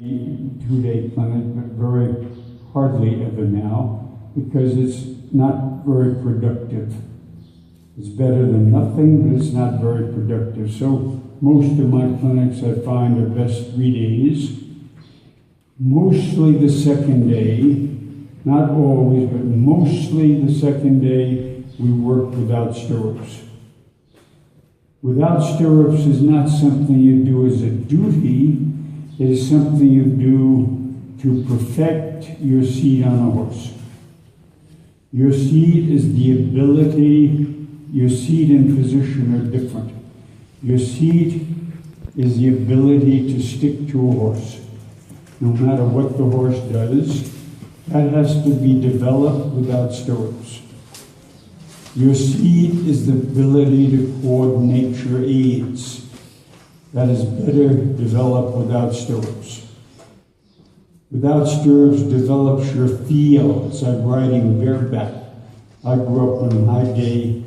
2-day clinic, but very hardly ever now, because it's not very productive. It's better than nothing, but it's not very productive. So most of my clinics I find are best 3 days. Mostly the second day, not always, but mostly the second day, we work without stirrups. Without stirrups is not something you do as a duty. It is something you do to perfect your seat on a horse. Your seat is the ability, your seat and position are different. Your seat is the ability to stick to a horse. No matter what the horse does, that has to be developed without stirrups. Your seat is the ability to coordinate your aids. That is better developed without stirrups. Without stirrups develops your feel. It's like riding bareback. I grew up in my day,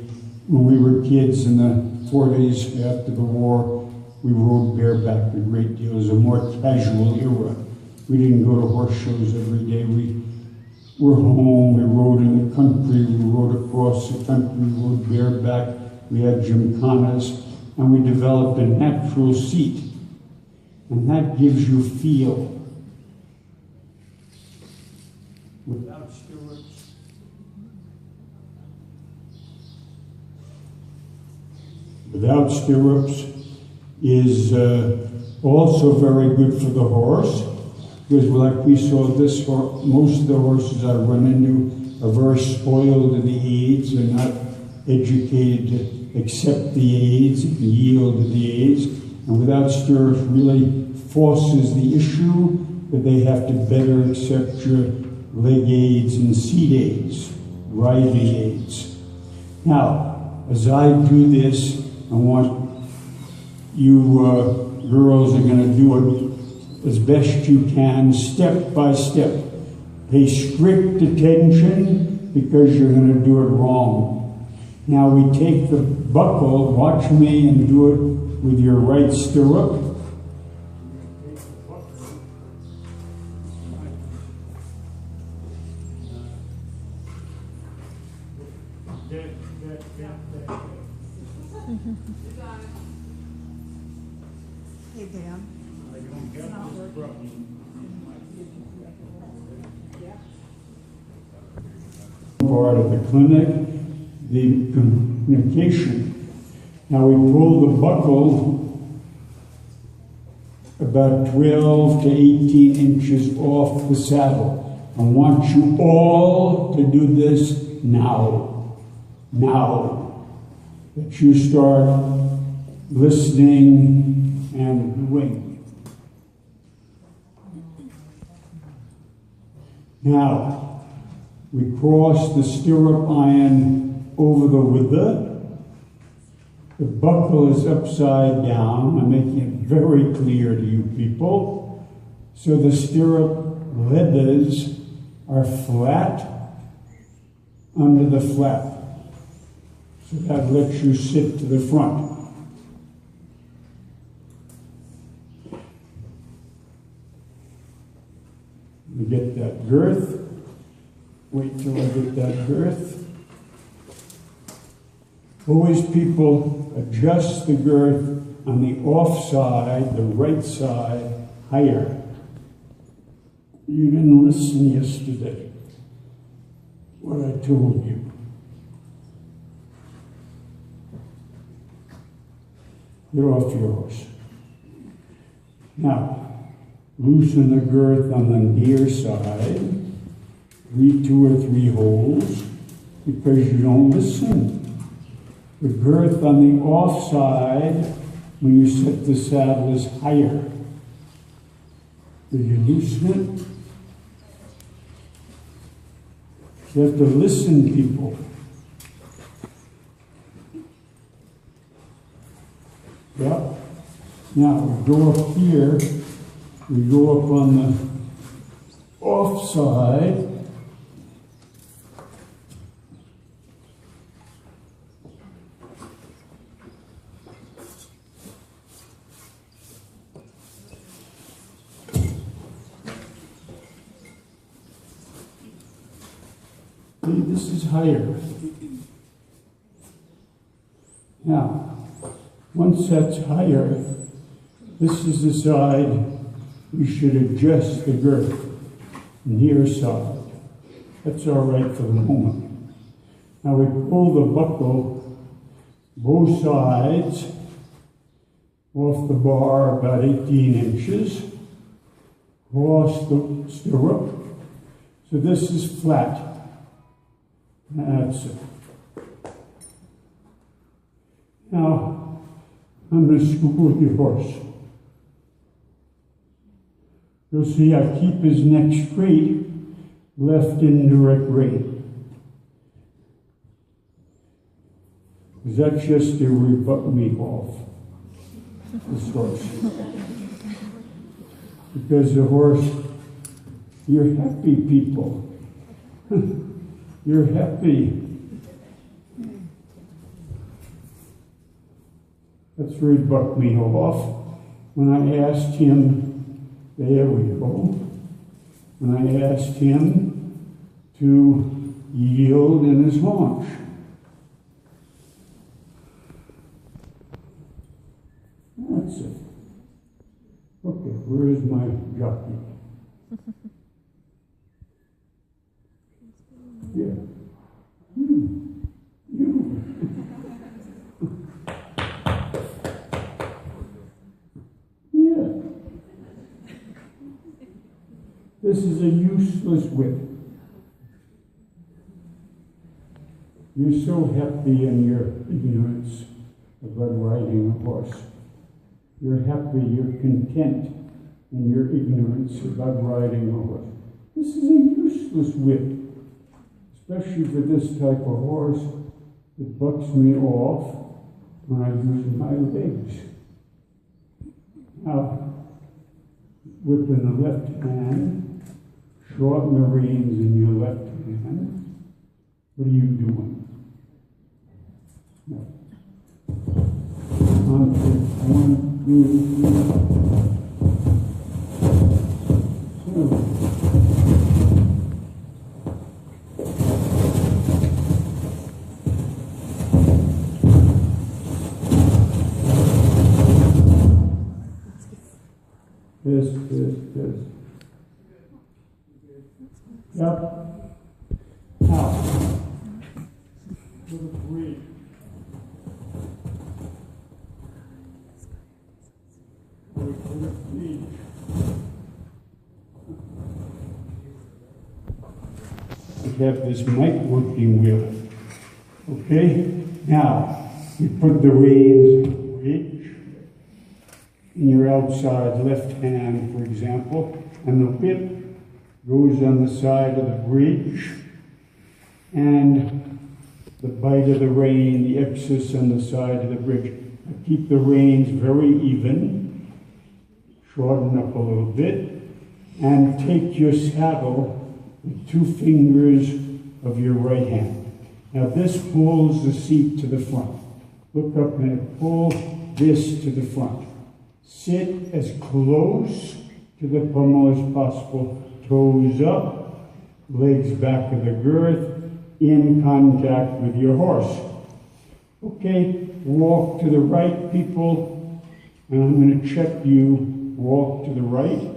when we were kids in the 40s after the war, we rode bareback a great deal. It was a more casual era. We didn't go to horse shows every day. We were home, we rode in the country, we rode across the country, we rode bareback, we had gymkhanas, and we developed a natural seat. And that gives you feel. Without stirrups, is also very good for the horse, because like we saw this, most of the horses I run into are very spoiled in the aids. They're not educated to accept the aids and yield to the aids. And without stirrups really forces the issue that they have to better accept your leg aids and seat aids, riding aids. Now, as I do this, I want you girls are going to do it as best you can, step by step. Pay strict attention, because you're going to do it wrong. Now we take the buckle, watch me, and do it with your right stirrup. Hey, Dan. Part of the clinic, the communication. Now we pull the buckle about 12 to 18 inches off the saddle. I want you all to do this now. Now. That you start listening and doing. Now, we cross the stirrup iron over the wither. The buckle is upside down. I'm making it very clear to you people. So the stirrup leathers are flat under the flap. So that lets you sit to the front. You get that girth. Wait till I get that girth. Always people adjust the girth on the off side, the right side, higher. You didn't listen yesterday, what I told you. Get off your horse. Now, loosen the girth on the near side. 2 or 3 holes, because you don't listen. The girth on the off side, when you set the saddle, is higher. Did you loosen it? You have to listen, people. Yeah. Now we go up here. We go up on the off side. See, this is higher. Now, once that's higher, this is the side we should adjust the girth, near side. That's all right for the moment. Now we pull the buckle both sides off the bar about 18 inches, across the stirrup. So this is flat. That's it. Now, I'm going to school your horse. You'll see I keep his neck straight, left indirect rein. Because that's just to rebut me off this horse. Because the horse, you're happy people. You're happy. That's where he bucked me off. When I asked him, there we go. When I asked him to yield in his haunch. That's it. Okay, where is my jockey? Yeah. You. Yeah. This is a useless whip. You're so happy in your ignorance about riding a horse. You're happy, you're content in your ignorance about riding a horse. This is a useless whip, especially for this type of horse that bucks me off when I use my legs. Now, whip in the left hand, shorten the reins in your left hand. What are you doing? No. On to 1, 2, 3. This. Yep. Now, to the breathe. We have this mic working wheel. Okay? Now, you put the reins in the bridge in your outside left hand, for example, and the whip goes on the side of the bridge, and the bite of the rein, the excess on the side of the bridge. Keep the reins very even, shorten up a little bit, and take your saddle with 2 fingers of your right hand. Now this pulls the seat to the front. Look up and pull this to the front. Sit as close to the pommel as possible. Toes up, legs back of the girth, in contact with your horse. Okay, walk to the right, people, and I'm going to check you. Walk to the right.